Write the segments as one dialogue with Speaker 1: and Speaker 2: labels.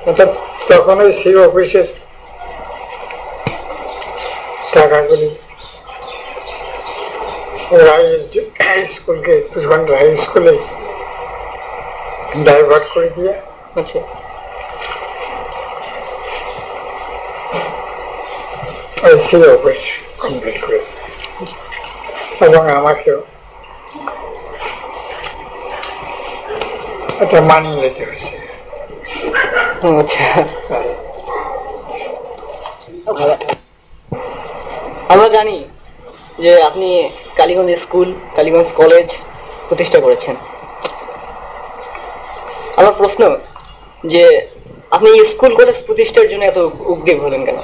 Speaker 1: অর্থাৎ তখন ওই সি অফিসের টাকাগুলি হাই স্কুলকে হাই স্কুলে ডাইভার্ট করে দিয়ে
Speaker 2: আচ্ছা
Speaker 1: ওই সি অফিস কমপ্লিট করেছে এবং আমাকেও এটা মানিয়ে নিতে হয়েছে।
Speaker 2: আচ্ছা আমরা জানি যে আপনি কালীগঞ্জ স্কুল, কালীগঞ্জ কলেজ প্রতিষ্ঠা করেছেন। আমার প্রশ্ন যে আপনি স্কুল কলেজ প্রতিষ্ঠার জন্য এত উদ্যোগ হলেন কেন?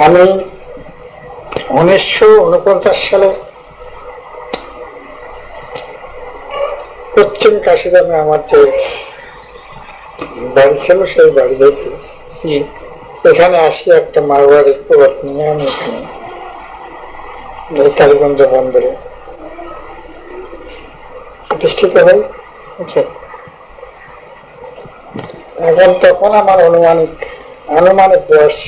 Speaker 1: আমি 1949 সালে পশ্চিম কাশিরামে আমার যে বাড়ি ছিল সেই বাড়ি দেখি এখানে আসি একটা মারোয়ারির প্লট নিয়ে আমি এখানে কালীগঞ্জ বন্দরে প্রতিষ্ঠিত হই।
Speaker 2: আচ্ছা
Speaker 1: এখন তখন আমার আনুমানিক বয়স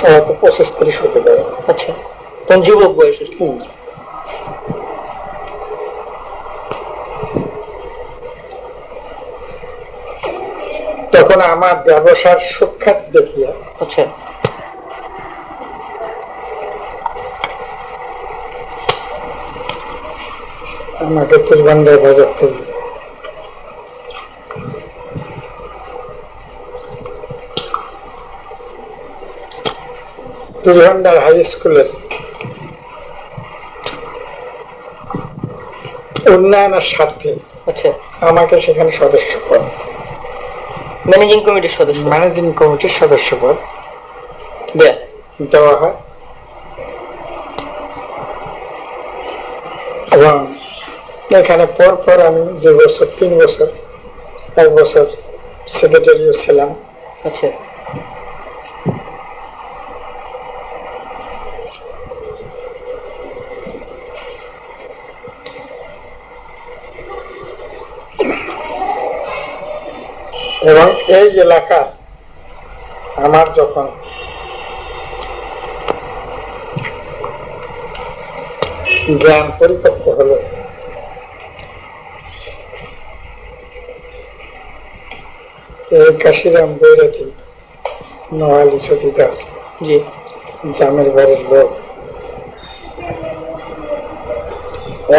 Speaker 1: হয়তো 25-30 হতে পারে।
Speaker 2: আচ্ছা তখন যুবক বয়সের।
Speaker 1: তখন আমার ব্যবসার সুখ্যাত দেখিয়া
Speaker 2: আচ্ছা
Speaker 1: আমাকে তুলবান্ধার বাজার থেকে তুলবান্ধার হাই স্কুলের উন্নয়নের স্বার্থে
Speaker 2: আচ্ছা
Speaker 1: আমাকে সেখানে সদস্য পদ,
Speaker 2: ম্যানেজিং কমিটির
Speaker 1: সদস্য পদ দেওয়া হয় এবং এখানে পর আমি 2 বছর 3 বছর 1 বছর সেক্রেটারিও ছিলাম।
Speaker 2: আচ্ছা
Speaker 1: এবং এই এলাকা আমার যখন জ্ঞান পরিপক্ক হলো এই কাশিরাম বৈরাটি নোয়ালি সতীদার জামের বাড়ির লোক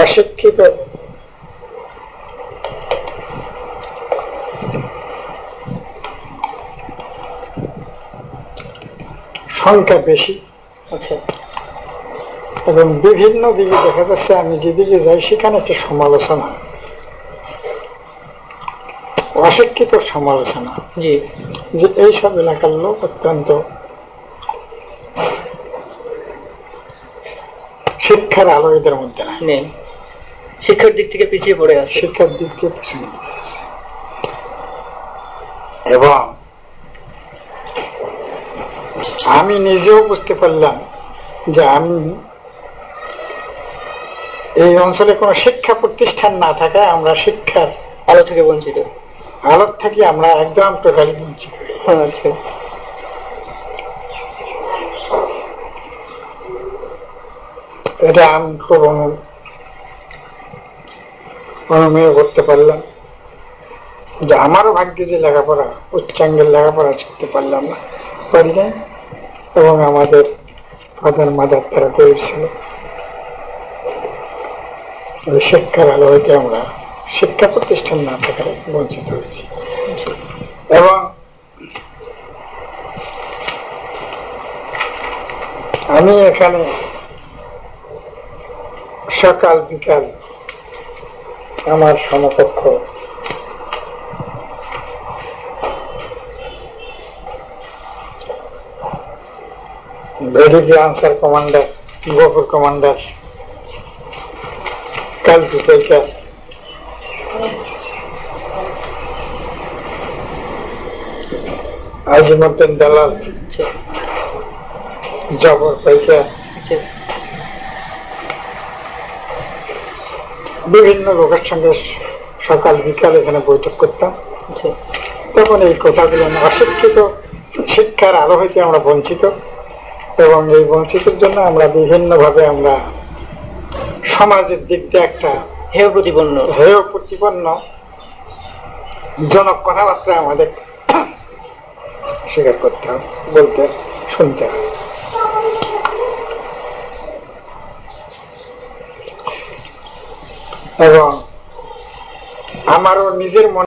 Speaker 1: অশিক্ষিত সংখ্যা বেশি।
Speaker 2: আচ্ছা
Speaker 1: এবং বিভিন্ন দিকে দেখা যাচ্ছে আমি যেদিকে যাই সেখানে একটা সমালোচনা, অশিক্ষিত সমালোচনা যে এইসব এলাকার লোক অত্যন্ত শিক্ষার আলো এদের মধ্যে
Speaker 2: নেই, শিক্ষার দিক থেকে পিছিয়ে পড়ে আছে,
Speaker 1: এবং আমি নিজেও বুঝতে পারলাম যে আমি এই অঞ্চলে কোনো শিক্ষা প্রতিষ্ঠান না থাকায় আমরা শিক্ষার
Speaker 2: আলো থেকে বঞ্চিত,
Speaker 1: আলোর থেকে আমরা একদম টোটালি বঞ্চিত। এটা আমি খুব অনুমেয় করতে পারলাম যে আমারও ভাগ্যে যে লেখাপড়া, উচ্চাঙ্গের লেখাপড়া শিখতে পারলাম না, পারি নাই। এবং আমাদের ফাদার মাদার তারা করেছিল শিক্ষার আলো হইতে আমরা শিক্ষা প্রতিষ্ঠান না থাকায় বঞ্চিত হয়েছি। এবং আমি এখানে সকাল বিকাল আমার সমকক্ষ ভেডিপি আনসার কমান্ডার, গফুর কমান্ডার, কালকি পাইকার, আজিমুদ্দিন দালাল,
Speaker 2: আচ্ছা
Speaker 1: জবর পাইকার,
Speaker 2: আচ্ছা
Speaker 1: বিভিন্ন লোকের সঙ্গে সকাল বিকাল এখানে বৈঠক করতাম।
Speaker 2: আচ্ছা
Speaker 1: তখন এই কথাগুলো অশিক্ষিত, শিক্ষার আলো হইতে আমরা বঞ্চিত, এবং এই বঞ্চিতের জন্য আমরা বিভিন্ন ভাবে আমরা সমাজের দিক দিয়ে একটা
Speaker 2: হেয় প্রতিপন্ন।
Speaker 1: হেয় প্রতিপন্ন জনক কথাবার্তা আমাদের স্বীকার করতে হবে, বলতে শুনতে হবে। এবং আমারও নিজের মনে